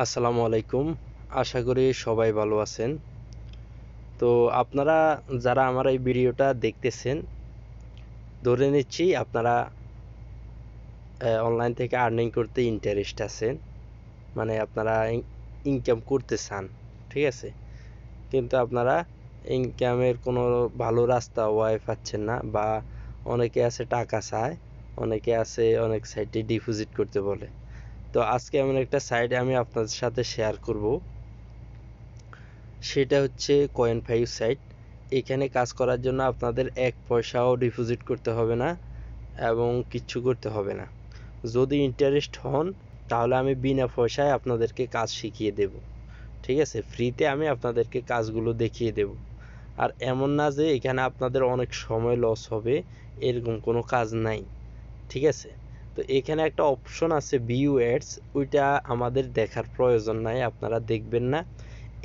আসসালামু আলাইকুম। আশা করি সবাই ভালো আছেন। তো আপনারা যারা আমার এই ভিডিওটা দেখতেছেন, ধরে নিচ্ছি আপনারা অনলাইন থেকে আর্নিং করতে ইন্টারেস্ট আছেন। মানে আপনারা ইনকাম করতে চান, ঠিক আছে? কিন্তু আপনারা ইনকামের কোনো ভালো রাস্তা পাচ্ছেন না, বা অনেকে আছে টাকা চায়, অনেকে আছে অনেক সাইটে ডিপোজিট করতে বলে। তো আজকে এমন একটা সাইট আমি আপনাদের সাথে শেয়ার করব, সেটা হচ্ছে কয়েন5 সাইট। এখানে কাজ করার জন্য আপনাদের এক পয়সাও ডিপোজিট করতে হবে না এবং কিচ্ছু করতে হবে না। যদি ইন্টারেস্ট হন তাহলে আমি বিনা পয়সায় আপনাদেরকে কাজ শিখিয়ে দেব, ঠিক আছে? ফ্রিতে আমি আপনাদেরকে কাজগুলো দেখিয়ে দেব। আর এমন না যে এখানে আপনাদের অনেক সময় লস হবে, এরকম কোনো কাজ নাই, ঠিক আছে? তো এখানে একটা অপশন আছে ভিউ অ্যাডস, ওইটা আমাদের দেখার প্রয়োজন নাই, আপনারা দেখবেন না।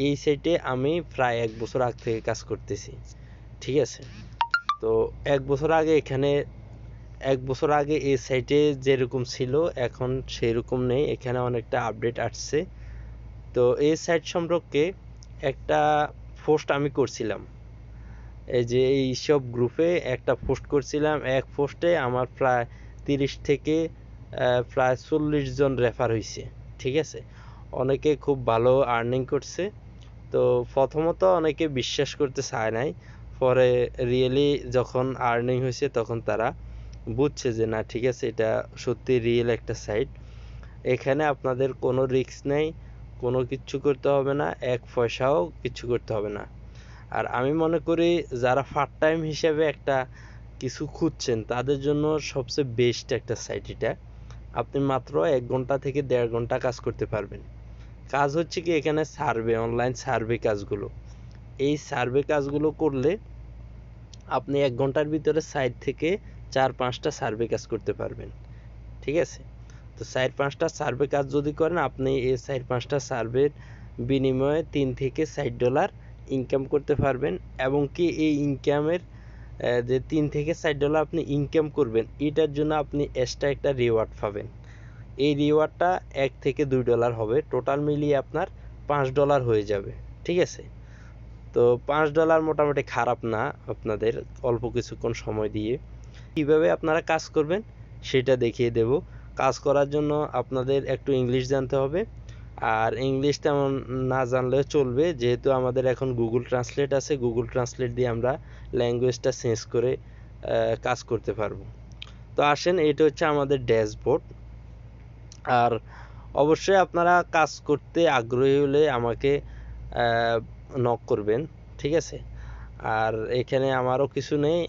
এই সাইটে আমি প্রায় 1 বছর আগ থেকে কাজ করতেছি, ঠিক আছে? তো 1 বছর আগে এখানে 1 বছর আগে এই সাইটে যেরকম ছিল এখন সেরকম নেই, এখানে অনেকটা আপডেট আসছে। তো এই সাইট সম্পর্কে একটা পোস্ট আমি করছিলাম, এই যে এই সব গ্রুপে একটা পোস্ট করছিলাম। এক পোস্টে আমার প্রায় 30 থেকে প্রায় 40 জন রেফার হয়েছে, ঠিক আছে? অনেকে খুব ভালো আর্নিং করছে। তো প্রথমত অনেকে বিশ্বাস করতে চায় নাই, পরে রিয়েলি যখন আর্নিং হয়েছে তখন তারা বুঝছে যে না, ঠিক আছে, এটা সত্যি রিয়েল একটা সাইট। এখানে আপনাদের কোনো রিস্ক নেই, কোনো কিচ্ছু করতে হবে না, এক পয়সাও কিছু করতে হবে না। আর আমি মনে করি যারা পার্ট টাইম হিসেবে একটা কিছু খুঁজছেন তাদের জন্য সবচেয়ে বেস্ট একটা সাইট এটা। আপনি মাত্র 1 ঘন্টা থেকে 1.5 ঘন্টা কাজ করতে পারবেন। কাজ হচ্ছে কি, এখানে সার্ভে, অনলাইন সার্ভে কাজগুলো, এই সার্ভে কাজগুলো করলে আপনি 1 ঘন্টার ভিতরে সাইট থেকে 4-5টা সার্ভে কাজ করতে পারবেন, ঠিক আছে? তো 4-5টা সার্ভে কাজ যদি করেন, আপনি এই 4-5টা সার্ভের বিনিময়ে $3 থেকে $4 ইনকাম করতে পারবেন। এবং কি এই ইনকামের যে $3 থেকে $4 আপনি ইনকাম করবেন, এটার জন্য আপনি এক্সট্রা একটা রিওয়ার্ড পাবেন। এই রিওয়ার্ডটা $1 থেকে $2 হবে, টোটাল মিলিয়ে আপনার $5 হয়ে যাবে, ঠিক আছে? তো $5 মোটামুটি খারাপ না আপনাদের অল্প কিছুক্ষণ সময় দিয়ে। কিভাবে আপনারা কাজ করবেন সেটা দেখিয়ে দেব। কাজ করার জন্য আপনাদের একটু ইংলিশ জানতে হবে, আর ইংলিশ তেমন না জানলেও চলবে, যেহেতু আমাদের এখন গুগল ট্রান্সলেট আছে, গুগল ট্রান্সলেট দিয়ে আমরা ল্যাঙ্গুয়েজটা চেঞ্জ করে কাজ করতে পারবো। তো আসেন, এটা হচ্ছে আমাদের ড্যাশবোর্ড। আর অবশ্যই আপনারা কাজ করতে আগ্রহী হলে আমাকে নক করবেন, ঠিক আছে? আর এখানে আমারও কিছু নেই,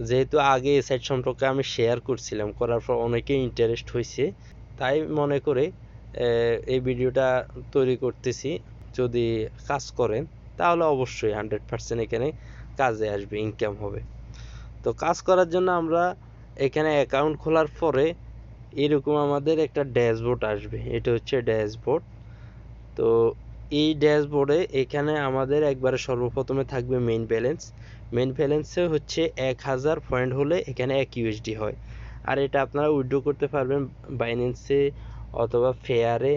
যেহেতু আগে এই সাইট সম্পর্কে আমি শেয়ার করছিলাম, করার পর অনেকেই ইন্টারেস্ট হয়েছে, তাই মনে করে এই ভিডিওটা তৈরি করতেছি। যদি কাজ করেন তাহলে অবশ্যই 100% এখানে কাজে আসবে, ইনকাম হবে। তো কাজ করার জন্য আমরা এখানে অ্যাকাউন্ট খোলার পরে এরকম আমাদের একটা ড্যাশবোর্ড আসবে, এটা হচ্ছে ড্যাশবোর্ড। তো এই ড্যাশবোর্ডে এখানে আমাদের একবারে সর্বপ্রথমে থাকবে মেইন ব্যালেন্স। মেইন ব্যালেন্সে হচ্ছে 1000 পয়েন্ট হলে এখানে 1 USD হয়। আর এটা আপনারা উইথড্র করতে পারবেন বাইন্যান্সে অথবা ফেয়ারে,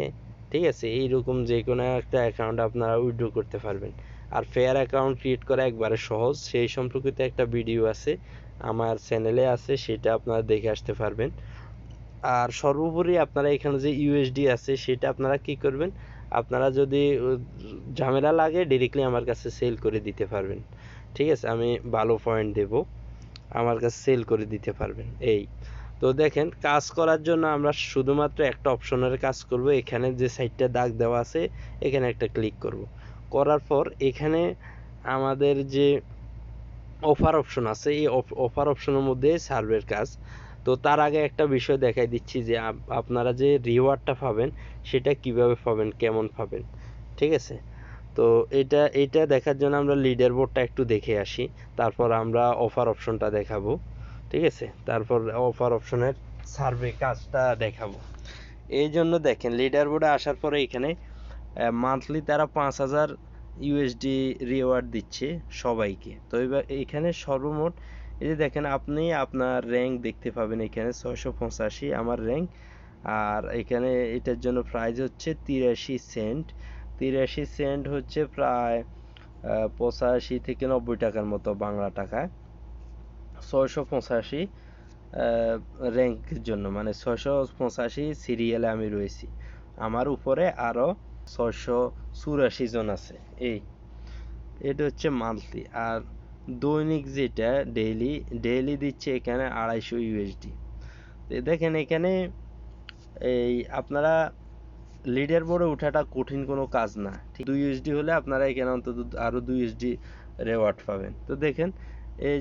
ঠিক আছে? এইরকম যে কোনো একটা অ্যাকাউন্ট আপনারা উইথড্র করতে পারবেন। আর ফেয়ার অ্যাকাউন্ট ক্রিয়েট করা একবারে সহজ, সেই সম্পর্কিত একটা ভিডিও আছে আমার চ্যানেলে আছে, সেটা আপনারা দেখে আসতে পারবেন। আর সর্বোপরি আপনারা এখানে যে ইউএসডি আছে সেটা আপনারা কি করবেন, আপনারা যদি ঝামেলা লাগে ডিরেক্টলি আমার কাছে সেল করে দিতে পারবেন, ঠিক আছে? আমি ভালো পয়েন্ট দেব, আমার কাছে সেল করে দিতে পারবেন। এই তো দেখেন, কাজ করার জন্য আমরা শুধুমাত্র একটা অপশনের কাজ করব। এখানে যে সাইটটা দাগ দেওয়া আছে এখানে একটা ক্লিক করব, করার পর এখানে আমাদের যে অফার অপশন আছে, এই অফার অপশনের মধ্যে সার্ভের কাজ। তো তার আগে একটা বিষয় দেখাই দিচ্ছি যে আপনারা যে রিওয়ার্ডটা পাবেন সেটা কিভাবে পাবেন, কেমন পাবেন, ঠিক আছে? তো এটা দেখার জন্য আমরা লিডার বোর্ডটা একটু দেখে আসি, তারপর আমরা অফার অপশনটা দেখাবো, ঠিক আছে? তারপর অফার অপশনের সার্ভে কাজটা দেখাবো। এই জন্য দেখেন, লিডার বোর্ডে আসার পরে এখানে মান্থলি তারা 5000 USD রিওয়ার্ড দিচ্ছে সবাইকে। তো এবার এখানে সর্বমোট এই যে দেখেন, আপনি আপনার র্যাঙ্ক দেখতে পাবেন এখানে 685, আমার র্যাঙ্ক আর এখানে এটার জন্য প্রাইস হচ্ছে 83 সেন্ট। 83 সেন্ট হচ্ছে প্রায় 85 থেকে 90 টাকার মতো বাংলা টাকায়। 685 র্যাঙ্কের জন্য, মানে 685 সিরিয়ালে আমি রয়েছি। আমার উপরে আরো 684 জন আছে। এটা হচ্ছে মান্থলি। আর দৈনিক যেটা ডেইলি দিচ্ছে এখানে 250 ইউএসডি। দেখেন এখানে আপনারা লিডার বোর্ডে ওঠাটা কঠিন কোনো কাজ না, ঠিক 2 ইউএসডি হলে আপনারা এখানে অন্তত আরো 2 ইউএসডি রেওয়ার্ড পাবেন। তো দেখেন এই